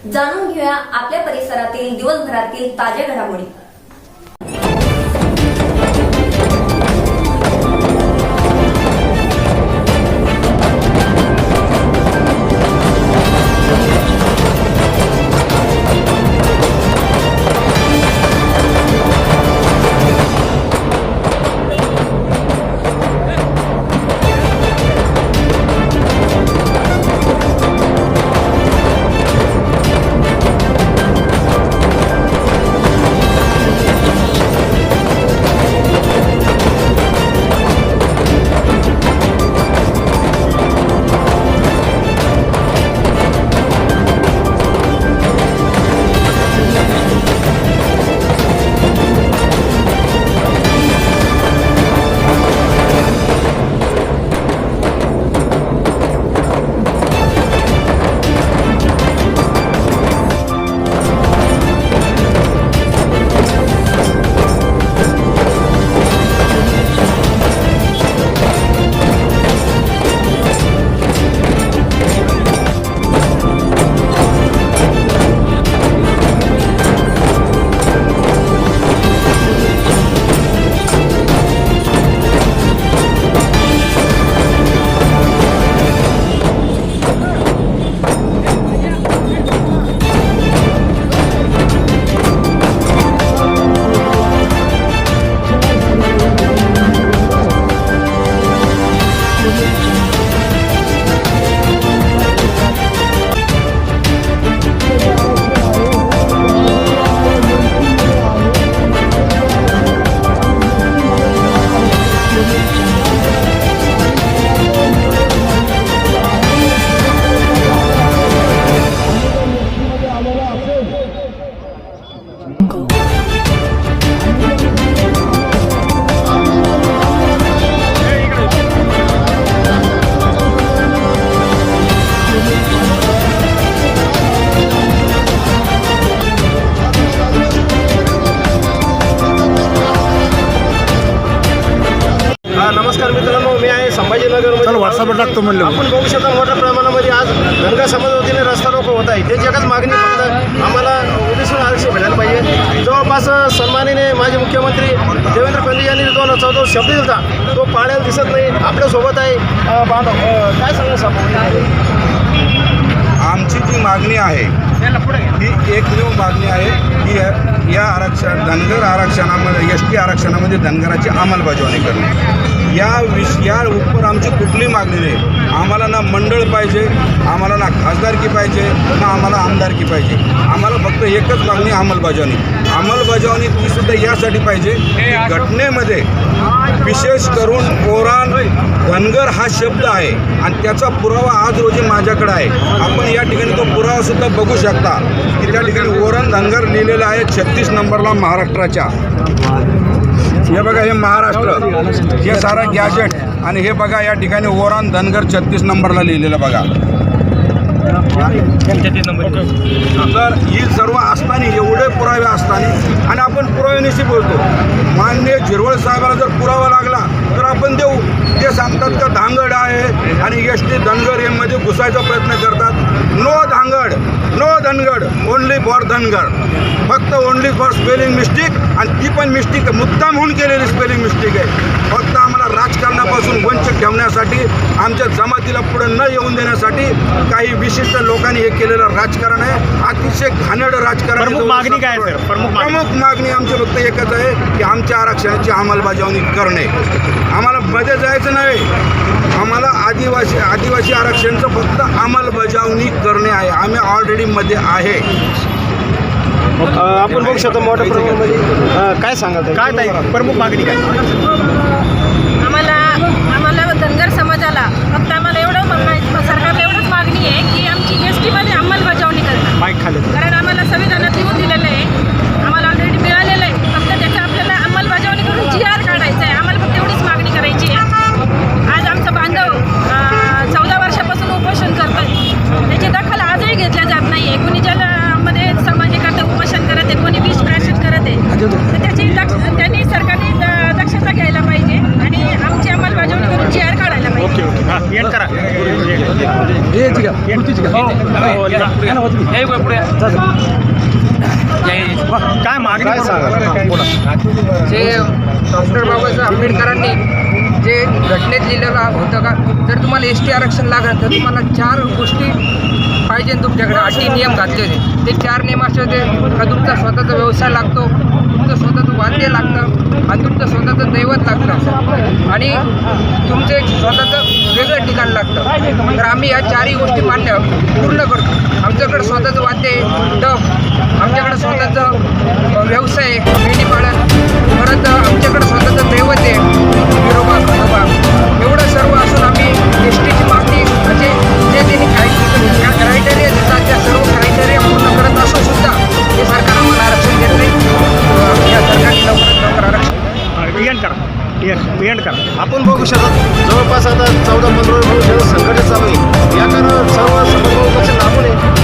जाणून घेऊया आपल्या परिसरातील दिवसभरातील ताज्या घडामोडी। नमस्कार मित्रांनो, मी आहे संभाजीनगर व्हॉट्सअपवर टाकतो म्हणलं। आपण बघू शकता मोठ्या प्रमाणामध्ये आज धनगर समाज वतीने रस्ता रोको होत आहे। त्याची एकच मागणी फक्त आम्हाला ओबीसी आरक्षण भेटायला पाहिजे। जवळपास सन्माननीय माजी मुख्यमंत्री देवेंद्र फडणवीस यांनी जो शब्द दिला तो पाळायला दिसत नाही। आपल्यासोबत आहे बांधव, काय सांगू आमची जी मागणी आहे ही एकमेव मागणी आहे की या धनगर आरक्षणामध्ये ST आरक्षणामध्ये धनगराची अंमलबजावणी करणे। या उपर आमची कुठली मागणी नाही। आम्हाला ना मंडळ पाहिजे, आम्हाला ना खासदारकी पाहिजे, ना आम्हाला आमदारकी पाहिजे। आम्हाला फक्त एकच मागणी अंमलबजावणी ती सुद्धा यासाठी पाहिजे की घटनेमध्ये विशेष करून ओरान धनगर हा शब्द आहे आणि त्याचा पुरावा आज रोजी माझ्याकडे आहे। आपण या ठिकाणी तो पुरावा सुद्धा बघू शकता की त्या ठिकाणी ओरान धनगर लिहिलेलं आहे 36 नंबरला महाराष्ट्राच्या। हे बघा, हे महाराष्ट्र, हे सारा गॅजेट आणि हे बघा या ठिकाणी ओरान धनगर 36 नंबरला लिहिलेलं बघा। तर ही सर्व असताना एवढे पुरावे असताना आणि आपण पुराव्यानिशी बोलतो। माननीय झिरवळ साहेबाला जर पुरावा लागला तर आपण देऊ। ते सांगतात का धांगड आहे आणि ST धनगर मध्ये घुसायचा प्रयत्न करतात। No Dhangad, no Dhangad, only for Dhangar. फक्त ओनली फॉर स्पेलिंग मिस्टेक, आणि ती पण मिस्टेक मुद्दाम होऊन केलेली स्पेलिंग मिस्टेक आहे। फक्त आम्हाला राजकारणापासून वंचित ठेवण्यासाठी, आमच्या जमातीला पुढे न येऊन देण्यासाठी काही विशिष्ट लोकांनी हे केलेलं राजकारण आहे। अतिशय घाणेरडं राजकारण। प्रमुख मागणी काय आहे सर? प्रमुख मागणी आमची फक्त एकच आहे की आमच्या आरक्षणाची अंमलबजावणी करणे। आम्हाला मध्ये जायचं नाही, आम्हाला आदिवासी आरक्षणाचं फक्त अंमलबजावणी करणे आहे। आम्ही ऑलरेडी मध्ये आहे। आपण बघू शकतो मोठ्या प्रमाणामध्ये काय सांगाल, काय नाही प्रमुख मागणी काय? आम्हाला धनगर समाजाला फक्त आम्हाला एवढं सरकारला एवढंच मागणी आहे की आमची ST मध्ये अंमलबजावणी करणं। कारण आम्हाला संविधानात लिहून दिलेलं आहे, आम्हाला ऑलरेडी मिळालेलं आहे। फक्त त्याचं आपल्याला अंमलबजावणी करून GR काढायचं आहे। आम्हाला फक्त एवढीच मागणी करायची आहे। आज आमचा बांधव 14 वर्षापासून उपोषण करतोय, त्याची दखल आजही घेतल्या जात नाही आहे। कोणी मध्ये समाजाकरता उपोषण करत आहे, कोणी विष प्राशन करत आहे, तर त्यांनी सरकारने दक्षता घ्यायला पाहिजे आणि आमची अंमलबजावणी करून GR काढायला पाहिजे। ओके, करा। काय मागणी काय सांगाल? बोला. जे डॉक्टर बाबासाहेब आंबेडकरांनी जे घटनेत लिहिलेलं होतं का जर तुम्हाला एस टी आरक्षण लागलं तर तुम्हाला 4 गोष्टी पाहिजे तुमच्याकडे अटी नियम घातले होते. ते 4 नियम असे होते का तुमचा स्वतःचा व्यवसाय लागतो, तुमचं स्वतःचं वाद्य लागतं आणि तुमचं स्वतःचं दैवत लागतं आणि तुमचं एक स्वतःचं वेगळं ठिकाण लागतं. तर आम्ही या 4ही गोष्टी मान्य पूर्ण करतो. आमच्याकडे स्वतःचं वाद्य आहे, डब, आमच्याकडे स्वतःचं व्यवसाय आहे, मेंढीपालन, परत आमच्याकडे स्वतःचं दैवत आहे, विरोबा खंडोबा. एवढं सर्व असून आम्ही एस टीची मागणी म्हणजे जे त्यांनी क्रायटेरिया देतात त्या सर्व क्रायटेरिया पूर्ण करत असून सुद्धा हे सरकार आम्हाला आरक्षण देत नाही. या सरकारने लवकरात लवकर आरक्षण एंड करा. आपण बघू शकतो जवळपास आता 14-15 वर्ष संघटना चालू आहे. या कारण सर्व समाजपक्ष लागून आहे